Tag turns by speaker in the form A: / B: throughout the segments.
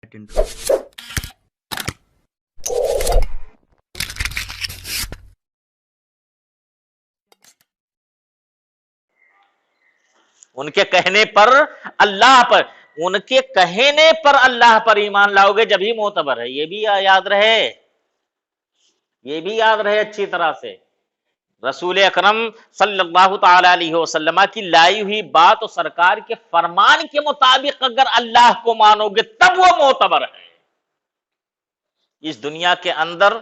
A: उनके कहने पर अल्लाह पर, उनके कहने पर अल्लाह पर ईमान लाओगे जब ही मोतबर है। ये भी याद रहे, ये भी याद रहे अच्छी तरह से। रसूल अकरम सल्लल्लाहु ताला अलैहि वसल्लम की लाई हुई बात और सरकार के फरमान के मुताबिक अगर अल्लाह को मानोगे तब वो मोतबर है। इस दुनिया के अंदर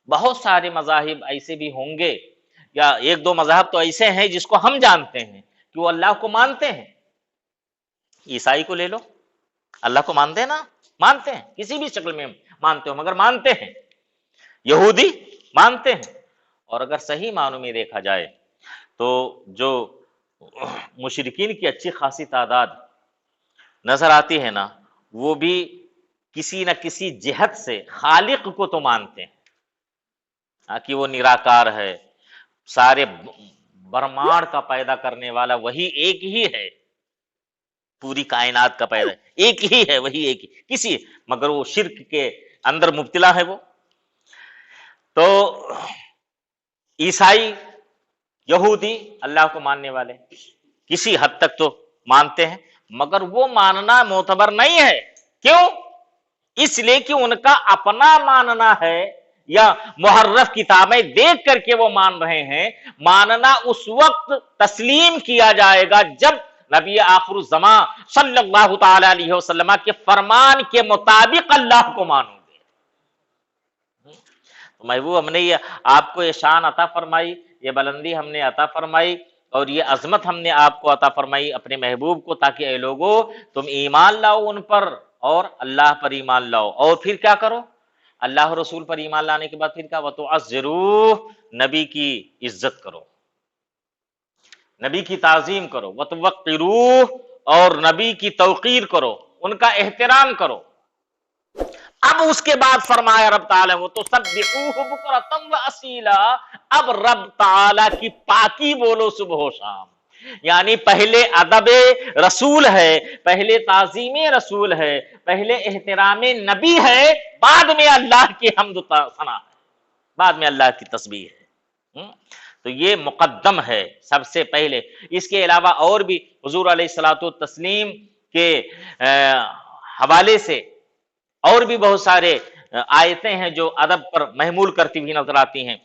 A: बहुत सारे मज़ाहिब ऐसे भी होंगे, या एक दो मज़हब तो ऐसे हैं जिसको हम जानते हैं कि वो अल्लाह को मानते हैं। ईसाई को ले लो, अल्लाह को मानते हैं ना, मानते हैं, किसी भी शक्ल में मानते हो मगर मानते हैं। यहूदी मानते हैं। और अगर सही मानों में देखा जाए तो जो मुशरिकीन की अच्छी खासी तादाद नजर आती है ना, वो भी किसी न किसी जिहत से खालिक को तो मानते हैं कि वो निराकार है, सारे ब्रह्मांड का पैदा करने वाला वही एक ही है, पूरी कायनात का पैदा एक ही है, वही एक ही किसी, मगर वो शिर्क के अंदर मुब्तला है वो। तो ईसाई यहूदी अल्लाह को मानने वाले किसी हद तक तो मानते हैं, मगर वो मानना मोतबर नहीं है। क्यों? इसलिए कि उनका अपना मानना है, या मुहर्रफ किताबें देख करके वो मान रहे हैं। मानना उस वक्त तस्लीम किया जाएगा जब नबी आखिरुज़्ज़मा सल्लल्लाहु ताला अलैहि वसल्लम के फरमान के मुताबिक अल्लाह को मानोगे। तो महबूब, हमने ये आपको ये शान अता फरमाई, ये बुलंदी हमने अता फरमाई, और ये अजमत हमने आपको अता फरमाई अपने महबूब को, ताकि ऐ लोगो तुम ईमान लाओ उन पर और अल्लाह पर ईमान लाओ। और फिर क्या करो? अल्लाह और रसूल पर ईमान लाने के बाद फिर क्या? वतुअज़्ज़िरूह, नबी की इज्जत करो, नबी की ताजीम करो, वतुवक्किरूह, और नबी की तौकीर करो, उनका एहतराम करो। अब उसके बाद फरमाया रब ताला, वो तो सब्बिहूहु बुक्रतम व असीला, अब रब ताला की पाकी बोलो सुबह शाम। यानी पहले अदबे रसूल है, पहले ताजीमे रसूल है, पहले एहतरामे नबी है, बाद में अल्लाह की हम्द सना है, बाद में अल्लाह की तस्बीह है। तो ये मुकद्दम है सबसे पहले। इसके अलावा और भी हुजूर अलैहिस्सलातु तस्लीम के हवाले से और भी बहुत सारे आयतें हैं जो अदब पर महमूल करती हुई नजर आती हैं।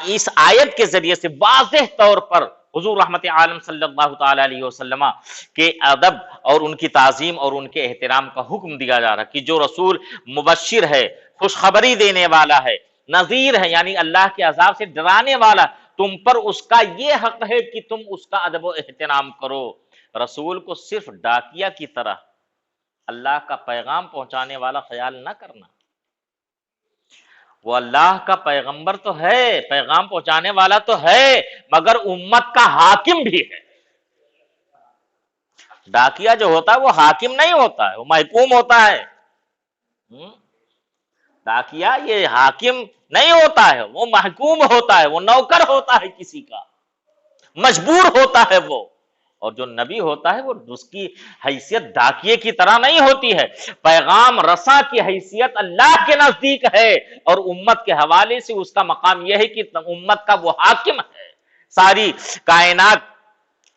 A: इस आयत के जरिए से वाज़ेह तौर पर हुजूर रहमत आलम सल्लल्लाहु ताला अलैहि वसल्लम के अदब और उनकी ताजीम और उनके एहतराम का हुक्म दिया जा रहा है कि जो रसूल मुबश्शिर है, खुशखबरी देने वाला है, नजीर है यानी अल्लाह के अजाब से डराने वाला, तुम पर उसका ये हक है कि तुम उसका अदब और एहतराम करो। रसूल को सिर्फ डाकिया की तरह, अल्लाह का पैगाम पहुंचाने वाला ख्याल ना करना। वो अल्लाह का पैगंबर तो है, पैगाम पहुंचाने वाला तो है, मगर उम्मत का हाकिम भी है। डाकिया जो होता है वो हाकिम नहीं होता है, वो महकूम होता है। डाकिया ये हाकिम नहीं होता है, वो महकूम होता है, वो नौकर होता है, किसी का मजबूर होता है वो। और जो नबी होता है वो उसकी हैसियत डाकिये की तरह नहीं होती है, पैगाम रसा की हैसियत अल्लाह के नजदीक है, और उम्मत के हवाले से उसका मकाम यह है कि उम्मत का वो हाकिम है। सारी कायनात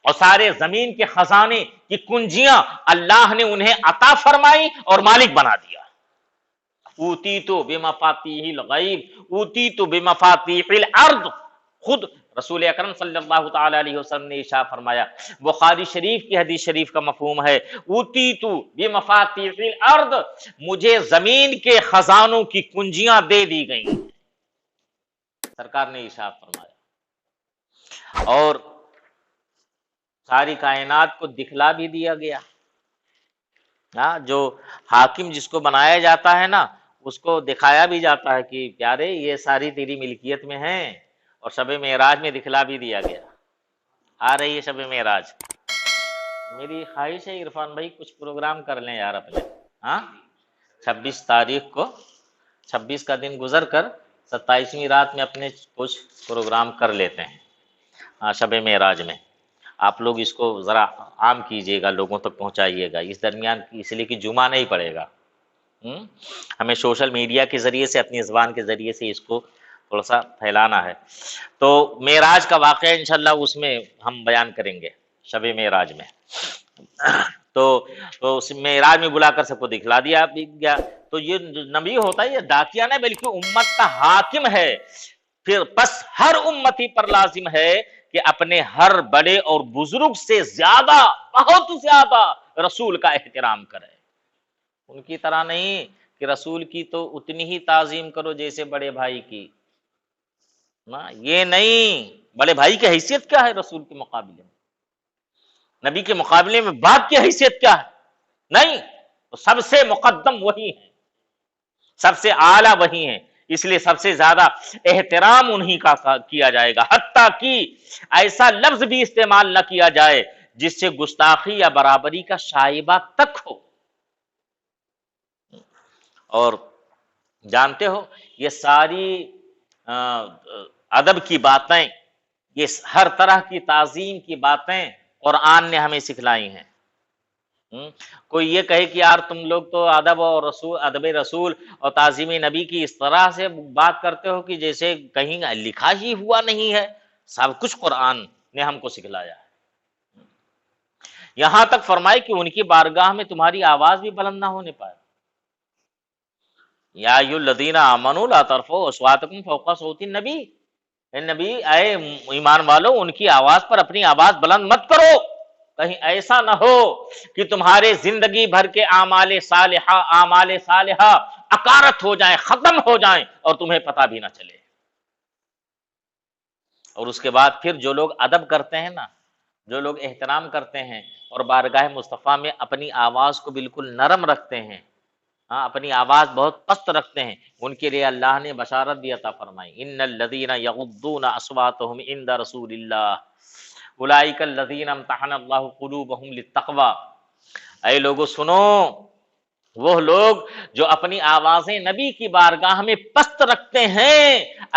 A: और सारे जमीन के खजाने की कुंजियां अल्लाह ने उन्हें अता फरमाई और मालिक बना दिया। ऊतीतु बिमफातिहिल गैब, ऊतीतु बिमफातिहिल अर्द। खुद रसूल अकरम सल्लल्लाहु ताला अलैहि वसल्लम ने इरशाद फरमाया, बुखारी शरीफ की हदीस शरीफ का मफहूम है, ऊतीतु बिमफातिहिल अर्द, मुझे जमीन के खजानों की कुंजियां दे दी गई, सरकार ने इरशाद फरमाया। और सारी कायनात को दिखला भी दिया गया। जो हाकिम जिसको बनाया जाता है ना, उसको दिखाया भी जाता है कि प्यारे ये सारी तेरी मिल्कियत में है, और शब मेराज में दिखला भी दिया गया। आ रही है शब मेराज, मेरी ख्वाहिश है इरफान भाई कुछ प्रोग्राम कर लें यार अपने। 26 तारीख को, 26 का दिन गुजर कर 27वीं रात में अपने कुछ प्रोग्राम कर लेते हैं शब मेराज में। آپ لوگ اس کو ذرا عام کیجیے گا، لوگوں تک پہنچائیے گا اس درمیان، اس لیے کہ جمعہ نہیں پڑے گا۔ ہمیں سوشل میڈیا کے ذریعے سے، اپنی زبان کے ذریعے سے اس کو تھوڑا سا پھیلانا ہے۔ تو معراج کا واقعہ انشاءاللہ اس میں ہم بیان کریں گے، شب معراج میں۔ تو اس معراج میں بلا کر سب کو دکھلا دیا گیا۔ تو یہ نبی ہوتا ہے، یہ ڈاکیہ نہیں بلکہ امت کا حاکم ہے۔ پھر پس ہر امتی پر لازم ہے کہ اپنے ہر بڑے اور بزرگ سے زیادہ، بہت زیادہ رسول کا احترام کرے۔ ان کی طرح نہیں کہ رسول کی تو اتنی ہی تعظیم کرو جیسے بڑے بھائی کی، نا یہ نہیں۔ بڑے بھائی کی حیثیت کیا ہے رسول کے مقابلے میں؟ نبی کے مقابلے میں باپ کی حیثیت کیا ہے؟ نہیں، تو سب سے مقدم وہی ہے، سب سے اعلیٰ وہی ہیں، اس لیے سب سے زیادہ احترام انہی کا کیا جائے گا، حتیٰ کہ ایسا لفظ بھی استعمال نہ کیا جائے جس سے گستاخی یا برابری کا شائبہ تک ہو۔ اور جانتے ہو یہ ساری ادب کی باتیں، یہ ہر طرح کی تعظیم کی باتیں قرآن نے ہمیں سکھلائی ہیں۔ کوئی یہ کہے کہ یار تم لوگ تو ادب اور رسول، ادب رسول اور تعظیم نبی کی اس طرح سے بات کرتے ہو کہ جیسے کہیں لکھا ہی ہوا نہیں ہے، سب کچھ قرآن نے ہم کو سکھلایا ہے۔ یہاں تک فرمائے کہ ان کی بارگاہ میں تمہاری آواز بھی بلند نہ ہونے پائے۔ یا ایھا الذین آمنوا لا ترفعوا اصواتکم فوق صوت النبی، اے نبی، اے ایمان والو، ان کی آواز پر اپنی آواز بلند مت کرو، کہیں ایسا نہ ہو کہ تمہارے زندگی بھر کے اعمال صالحہ اکارت ہو جائیں، ختم ہو جائیں اور تمہیں پتہ بھی نہ چلے۔ اور اس کے بعد پھر جو لوگ ادب کرتے ہیں نا، جو لوگ احترام کرتے ہیں اور بارگاہ مصطفیٰ میں اپنی آواز کو بالکل نرم رکھتے ہیں، ہاں اپنی آواز بہت پست رکھتے ہیں، ان کے لیے اللہ نے بشارت دی عطا فرمائی، ان الذین یغضون اصواتهم عند رسول اللہ اولئک الذین امتحن اللہ قلوبهم للتقوی۔ اے لوگو سنو، وہ لوگ جو اپنی آوازیں نبی کی بارگاہ میں پست رکھتے ہیں،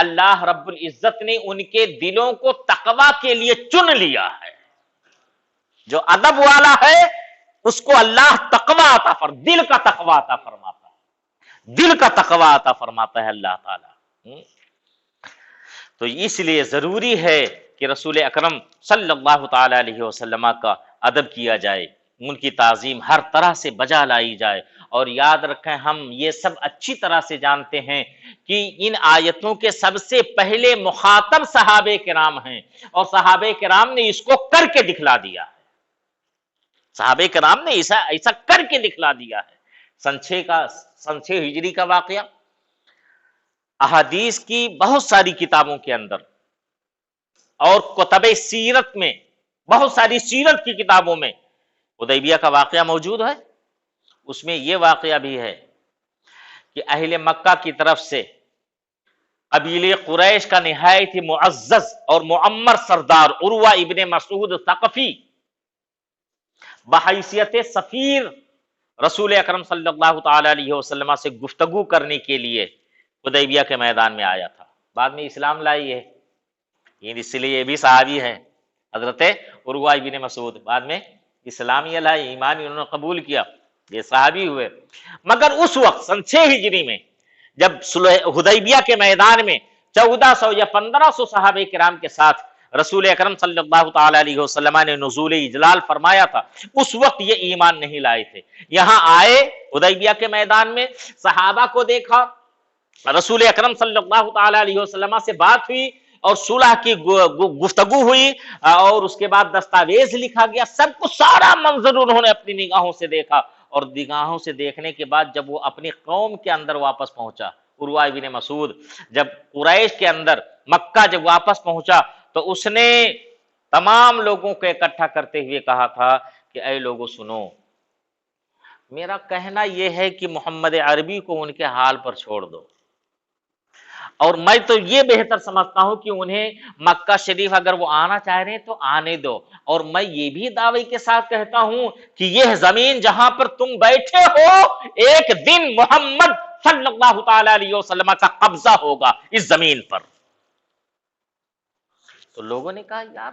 A: اللہ رب العزت نے ان کے دلوں کو تقوی کے لیے چن لیا ہے۔ جو ادب والا ہے اس کو اللہ تقوی عطا دل کا تقوی عطا فرماتا ہے، دل کا تقوی عطا فرماتا ہے اللہ تعالی۔ تو اس لیے ضروری ہے کہ رسول اکرم صلی اللہ تعالی علیہ وسلم کا ادب کیا جائے، ان کی تعظیم ہر طرح سے بجا لائی جائے۔ اور یاد رکھیں، ہم یہ سب اچھی طرح سے جانتے ہیں کہ ان آیتوں کے سب سے پہلے مخاطب صحابہ کرام ہیں، اور صحابہ کرام نے اس کو کر کے دکھلا دیا ہے۔ صحابہ کرام نے ایسا کر کے دکھلا دیا ہے۔ سن 6 ہجری کا واقعہ احادیث کی بہت ساری کتابوں کے اندر اور کتب سیرت میں، بہت ساری سیرت کی کتابوں میں حدیبیہ کا واقعہ موجود ہے۔ اس میں یہ واقعہ بھی ہے کہ اہل مکہ کی طرف سے قبیلے قریش کا نہایت ہی معزز اور معمر سردار عروہ ابن مسعود ثقفی بحیثیت سفیر رسول اکرم صلی اللہ تعالی علیہ وسلم سے گفتگو کرنے کے لیے حدیبیہ کے میدان میں آیا تھا۔ بعد میں اسلام لائی ہے، اس لیے یہ بھی صحابی ہے، حضرت عروہ ابن مسعود بعد میں اسلامیہ لائی، ایمان انہوں نے قبول کیا، یہ صحابی ہوئے۔ مگر اس وقت سن 6 ہجری میں جب حدیبیہ کے میدان میں 1400 یا 1500 صحابہ کرام کے ساتھ رسول اکرم صلی اللہ تعالی علیہ وسلم نے نزول اجلال فرمایا تھا، اس وقت یہ ایمان نہیں لائے تھے۔ یہاں آئے حدیبیہ کے میدان میں، صحابہ کو دیکھا، رسول اکرم صلی اللہ تعالی علیہ وسلم سے بات ہوئی اور صلح کی گفتگو ہوئی، اور اس کے بعد دستاویز لکھا گیا، سب کو سارا منظر انہوں نے اپنی نگاہوں سے دیکھا، اور نگاہوں سے دیکھنے کے بعد جب وہ اپنی قوم کے اندر واپس پہنچا، عروہ ابن مسعود جب قریش کے اندر مکہ جب واپس پہنچا تو اس نے تمام لوگوں کو اکٹھا کرتے ہوئے کہا تھا کہ اے لوگوں سنو، میرا کہنا یہ ہے کہ محمد عربی کو ان کے حال پر چھوڑ دو، اور میں تو یہ بہتر سمجھتا ہوں کہ انہیں مکہ شریف اگر وہ آنا چاہ رہے ہیں تو آنے دو، اور میں یہ بھی دعوے کے ساتھ کہتا ہوں کہ یہ زمین جہاں پر تم بیٹھے ہو، ایک دن محمد صلی اللہ تعالی علیہ وسلم کا قبضہ ہوگا اس زمین پر۔ تو لوگوں نے کہا یار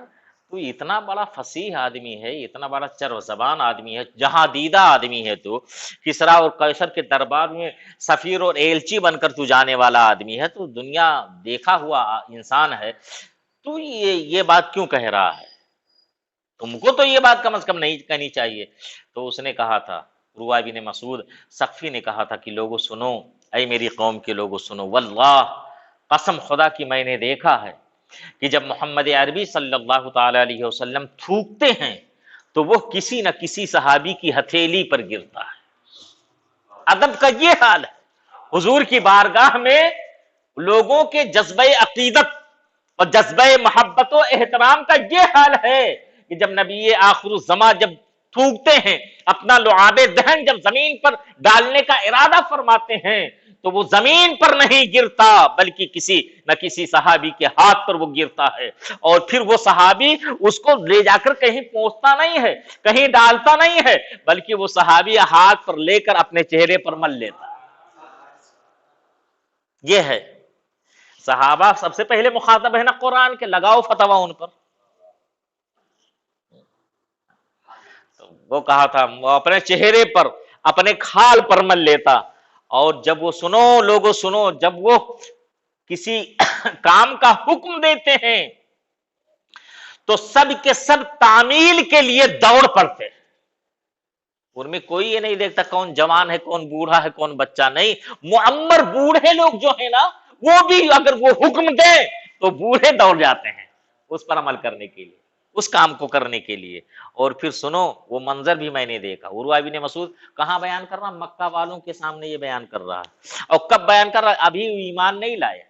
A: तो इतना बड़ा फसीह आदमी है, इतना बड़ा चरब ज़बान आदमी है, जहां दीदा आदमी है, तो किसरा और कैसर के दरबार में सफीर और एलची बनकर तू जाने वाला आदमी है, तो दुनिया देखा हुआ इंसान है, तू ये बात क्यों कह रहा है? तुमको तो ये बात कम से कम नहीं कहनी चाहिए। तो उसने कहा था, उर्वा बिन मसूद सख्फी ने कहा था कि लोगों सुनो, ऐ मेरी कौम के लोगों सुनो, वल्लाह कसम खुदा की मैंने देखा है कि जब मोहम्मद अरबी सल्लल्लाहु ताला अलैहि वसल्लम थूकते हैं तो वो किसी न किसी सहाबी की हथेली पर गिरता है। अदब का ये हाल है। हुजूर की बारगाह में लोगों के जज्बे अकीदत और जज्बे मोहब्बत और एहतराम का ये हाल है कि जब नबी आखिरुज़्ज़मा जब थूकते हैं, अपना लुआबे दहन जब जमीन पर डालने का इरादा फरमाते हैं, तो वो जमीन पर नहीं गिरता बल्कि किसी न किसी सहाबी के हाथ पर वो गिरता है, और फिर वो सहाबी उसको ले जाकर कहीं पहुंचता नहीं है, कहीं डालता नहीं है, बल्कि वो सहाबी हाथ पर लेकर अपने चेहरे पर मल लेता है। ये है सहाबा सबसे पहले मुखातब है ना कुरान के, लगाओ फतवा उन पर। तो वो कहा था वो अपने चेहरे पर अपने खाल पर मल लेता, और जब वो सुनो लोगों सुनो, जब वो किसी काम का हुक्म देते हैं तो सब के सब तामील के लिए दौड़ पड़ते। उनमें कोई ये नहीं देखता कौन जवान है, कौन बूढ़ा है, कौन बच्चा नहीं। मुअम्मर बूढ़े लोग जो है ना, वो भी अगर वो हुक्म दे तो बूढ़े दौड़ जाते हैं उस पर अमल करने के लिए, उस काम को करने के लिए। और फिर सुनो वो मंजर भी मैंने देखा। उर्वा बिन मसूद कहां बयान कर रहा? मक्का वालों के सामने ये बयान कर रहा है। और कब बयान कर रहा है? अभी ईमान नहीं लाया,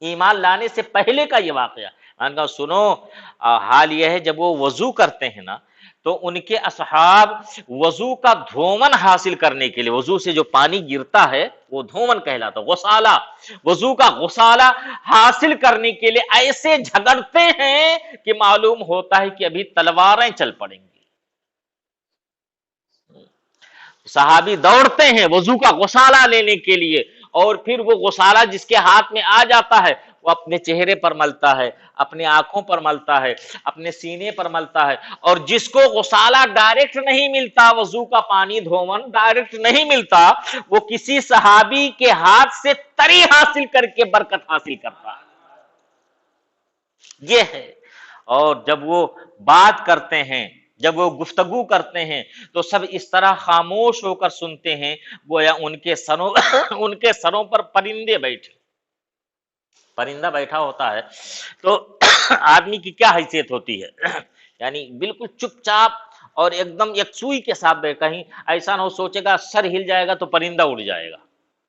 A: ईमान लाने से पहले का ये वाकया। मैंने कहा सुनो, हाल यह है जब वो वजू करते हैं ना, तो उनके असहाब वजू का धोमन हासिल करने के लिए, वजू से जो पानी गिरता है वो धोमन कहलाता, गुसाला, वजू का गुसाला हासिल करने के लिए ऐसे झगड़ते हैं कि मालूम होता है कि अभी तलवारें चल पड़ेंगी। सहाबी दौड़ते हैं वजू का गुसाला लेने के लिए, और फिर वो गुसाला जिसके हाथ में आ जाता है वो अपने चेहरे पर मलता है, अपने आंखों पर मलता है, अपने सीने पर मलता है। और जिसको गुसाला डायरेक्ट नहीं मिलता, वजू का पानी धोवन डायरेक्ट नहीं मिलता, वो किसी सहाबी के हाथ से तरी हासिल करके बरकत हासिल करता है। ये है। और जब वो बात करते हैं, जब वो गुफ्तगू करते हैं, तो सब इस तरह खामोश होकर सुनते हैं गोया उनके सरों उनके सरों पर परिंदे बैठे। परिंदा बैठा होता है तो आदमी की क्या हैसियत होती है, यानी बिल्कुल चुपचाप और एकदम एक सुई के साथ बैठ, कहीं ऐसा ना हो सोचेगा सर हिल जाएगा तो परिंदा उड़ जाएगा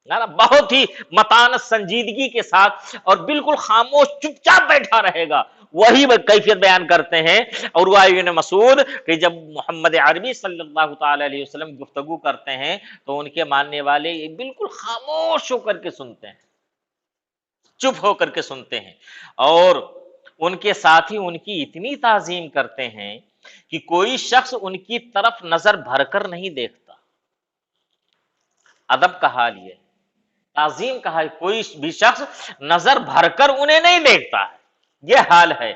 A: ना, बहुत ही मतानत संजीदगी के साथ और बिल्कुल खामोश चुपचाप बैठा रहेगा। वही कैफियत बयान करते हैं। और वह मसूद कि जब मोहम्मद अरबी सल्लल्लाहु ताला अलैहि वसल्लम गुफ्तगू करते हैं तो उनके मानने वाले बिल्कुल खामोश होकर के सुनते हैं, चुप होकर के सुनते हैं, और उनके साथी उनकी इतनी ताजीम करते हैं कि कोई शख्स उनकी तरफ नजर भरकर नहीं देखता। अदब का हाल ये, ताजीम का हाल, कोई भी शख्स नजर भरकर उन्हें नहीं देखता है, ये हाल है।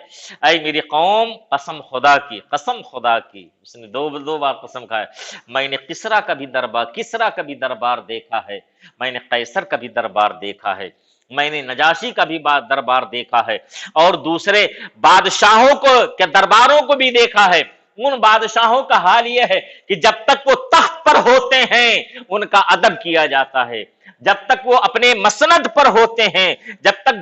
A: ऐ मेरी कौम कसम खुदा की, कसम खुदा की, उसने दो बार कसम खाया, मैंने किसरा का भी दरबार देखा है, मैंने कैसर का भी दरबार देखा है, मैंने नजाशी का भी दरबार देखा है, और दूसरे बादशाहों को के दरबारों को भी देखा है। उन बादशाहों का हाल यह है कि जब तक वो तख्त पर होते हैं उनका अदब किया जाता है, जब तक वो अपने मसनद पर होते हैं, जब तक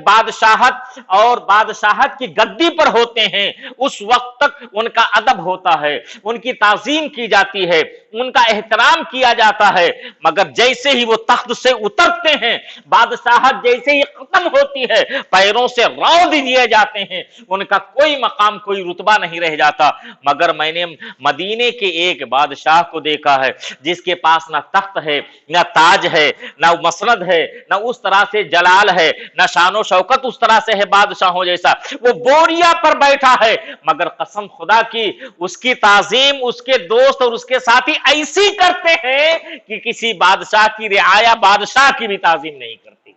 A: बादशाहत की गद्दी पर होते हैं, उस वक्त तक उनका अदब होता है, उनकी ताजीम की जाती है, उनका एहतराम किया जाता है। मगर जैसे ही वो तख्त से उतरते हैं, बादशाहत जैसे ही खत्म होती है, पैरों से रौंद दिए जाते हैं, उनका कोई मकाम कोई रुतबा नहीं रह जाता। मगर मैंने मदीने के एक बादशाह को देखा है जिसके पास ना तख्त है, ना ताज है, ना मसनद है, ना उस तरह से जलाल है, ना शानो शौकत उस तरह से है बादशाहों जैसा, वो बोरिया पर बैठा है। मगर कसम खुदा की उसकी ताजीम उसके दोस्त और उसके साथी ऐसी करते हैं कि किसी बादशाह की रियाया बादशाह की भी ताजीम नहीं करती।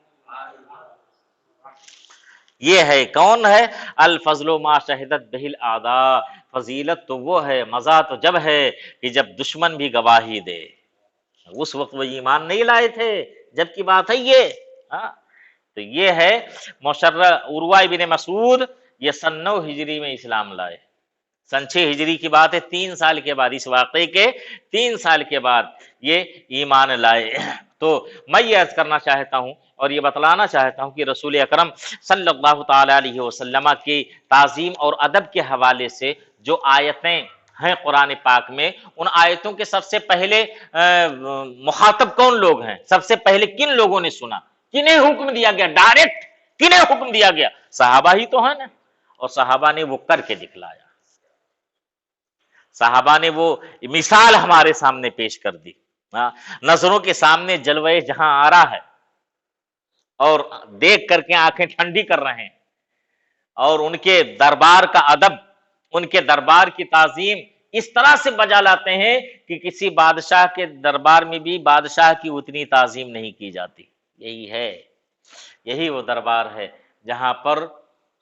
A: یہ ہے کون ہے؟ الفضل ما شہدت بہل اعداء، فضیلت تو وہ ہے، مزہ تو جب ہے کہ جب دشمن بھی گواہی دے۔ اس وقت وہ ایمان نہیں لائے تھے، جب کی بات ہے یہ۔ ہاں تو یہ ہے مشرع عروہ بن مسعود، یہ سن 9 ہجری میں اسلام لائے، سن 6 ہجری کی بات ہے، 3 سال کے بعد، اس واقعے کے 3 سال کے بعد یہ ایمان لائے۔ تو میں یہ عرض کرنا چاہتا ہوں اور یہ بتلانا چاہتا ہوں کہ رسول اکرم صلی اللہ تعالی علیہ وسلم کی تعظیم اور ادب کے حوالے سے جو آیتیں ہیں قرآن پاک میں، ان آیتوں کے سب سے پہلے مخاطب کون لوگ ہیں؟ سب سے پہلے کن لوگوں نے سنا؟ کنہیں حکم دیا گیا ڈائریکٹ؟ کنہیں حکم دیا گیا؟ صحابہ ہی تو ہیں نا، اور صحابہ نے وہ کر کے دکھلایا، صحابہ نے وہ مثال ہمارے سامنے پیش کر دی۔ نظروں کے سامنے جلوے جہاں آ رہا ہے اور دیکھ کر کے آنکھیں ٹھنڈی کر رہے ہیں، اور ان کے دربار کا ادب، ان کے دربار کی تعظیم اس طرح سے بجا لاتے ہیں کہ کسی بادشاہ کے دربار میں بھی بادشاہ کی اتنی تعظیم نہیں کی جاتی۔ یہی ہے، یہی وہ دربار ہے جہاں پر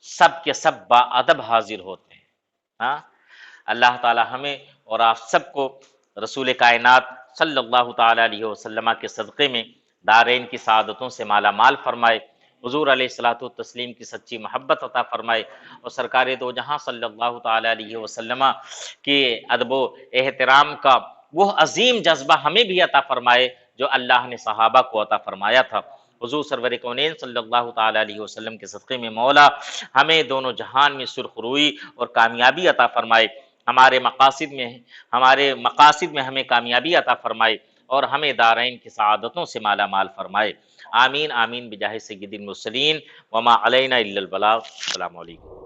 A: سب کے سب با ادب حاضر ہوتے ہیں۔ ہاں اللہ تعالی ہمیں اور آپ سب کو رسول کائنات صلی اللہ تعالی علیہ وسلم کے صدقے میں دارین کی سعادتوں سے مالا مال فرمائے، حضور علیہ الصلوۃ والتسلیم کی سچی محبت عطا فرمائے، اور سرکار دو جہاں صلی اللہ تعالی علیہ وسلم کے ادب و احترام کا وہ عظیم جذبہ ہمیں بھی عطا فرمائے جو اللہ نے صحابہ کو عطا فرمایا تھا۔ حضور سرور کونین صلی اللہ تعالی علیہ وسلم کے صدقے میں مولا ہمیں دونوں جہان میں سرخ روئی اور کامیابی عطا فرمائے، ہمارے مقاصد میں ہمیں کامیابی عطا فرمائے، اور ہمیں دارین کی سعادتوں سے مالا مال فرمائے۔ آمین آمین بجاہ سید المرسلین وما علینا الا البلاغ۔ السلام علیکم۔